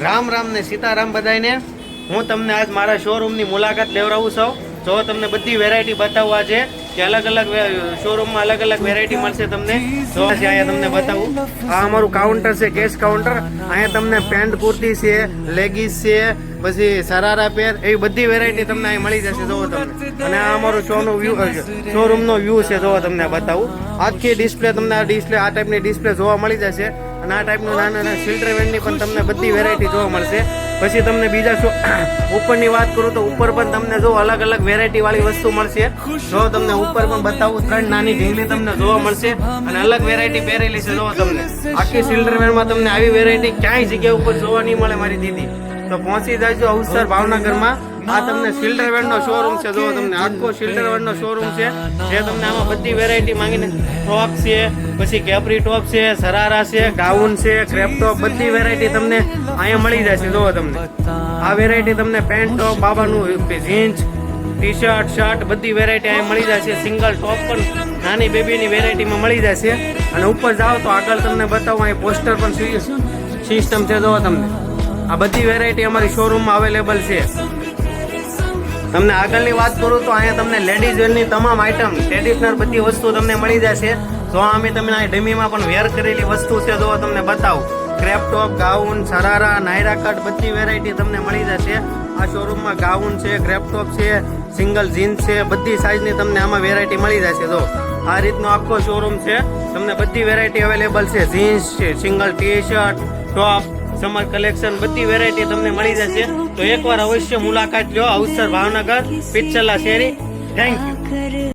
રામ રામ ને સીતારામ બધાને। હું તમને આજ મારા શોરૂમની મુલાકાત લેવડાવું છું। જો તમને બધી વેરાયટી બતાવવા છે કે અલગ અલગ શોરૂમમાં અલગ અલગ વેરાયટી મળશે તમને। જો અહીંયા તમને બતાવું, આ અમારું કાઉન્ટર છે, કેશ કાઉન્ટર। અહીંયા તમને પેન્ટ કુર્તી છે, લેગીસ છે, પછી સરારા પેર, એવી બધી વેરાયટી તમને અહીં મળી જશે। જોવો તમને, અને આ અમારું શોરૂમનો વ્યૂ છે। જોવો તમને બતાવું, આખી ડિસ્પ્લે તમને આ ટાઈપની ડિસ્પ્લે જોવા મળી જશે। અને આ ટાઈપનું નાના સિલ્ટ્રેવેનની પણ તમને બધી વેરાયટી જોવા મળશે। પછી તમને બીજા ઉપરની વાત કરું તો ઉપર પણ તમને જો અલગ અલગ વેરાયટી વાળી વસ્તુ મળશે। જો તમને ઉપર પણ બતાવું, 3 નાની ઢીંગલી તમને જોવા મળશે અને અલગ વેરાયટી પહેરેલી છે। જો તમને આખી સિલ્ટ્રેવેનમાં તમને આવી વેરાયટી ક્યાંય જગ્યા ઉપર જોવા નહીં મળે મારી દીદી। તો પહોંચી જાયજો અવસર ભાવનગરમાં। આ તમને સિલ્ટ્રેવેન નો શોરૂમ છે। જો તમને આખો સિલ્ટ્રેવેન નો શોરૂમ છે, જે તમને આમાં બધી વેરાયટી માંગીને ટોપ છે, પછી કેપરી ટોપ છે, સરારા છે, ગાઉન છે, ક્રેપ ટોપ, બધી વેરાયટી તમને અહીંયા મળી જશે। જો તમને આ વેરાયટી તમને pant top, બાબાનું jeans, T shirt, shirt, બધી વેરાયટી અહીંયા મળી જશે। સિંગલ ટોપ પણ નાની બેબીની વેરાયટીમાં મળી જશે। અને ઉપર જાઓ તો આગળ તમને બતાવું, અહીં પોસ્ટર પણ સિસ્ટમ છે। જો તમને આ બધી વેરાયટી અમારી શોરૂમમાં અવેલેબલ છે। તમને આગળની વાત કરું તો અહીંયા તમને લેડીઝ વેરની તમામ આઈટમ, ટ્રેડિશનલ બધી વસ્તુ તમને મળી જશે। જો અમે તમને આ ડમીમાં પણ વેર કરેલી વસ્તુ છે, જો તમને બતાવું, ક્રેપ ટોપ, ગાઉન, સરારા, નાયરા કટ, બધી વેરાયટી તમને મળી જશે। આ શોરૂમમાં ગાઉન છે, ક્રેપ ટોપ છે, સિંગલ જીન્સ છે, બધી સાઇઝની તમને આમાં વેરાયટી મળી જશે। જો આ રીતનો આખો શોરૂમ છે, તમને બધી વેરાયટી અવેલેબલ છે। જીન્સ છે, સિંગલ ટી શર્ટ, ટોપ, સમર કલેક્શન, બધી વેરાયટી તમને મળી જશે। તો એકવાર અવશ્ય મુલાકાત લો, અવસર ભાવનગર, પિચ્છલા શેરી। Thank you.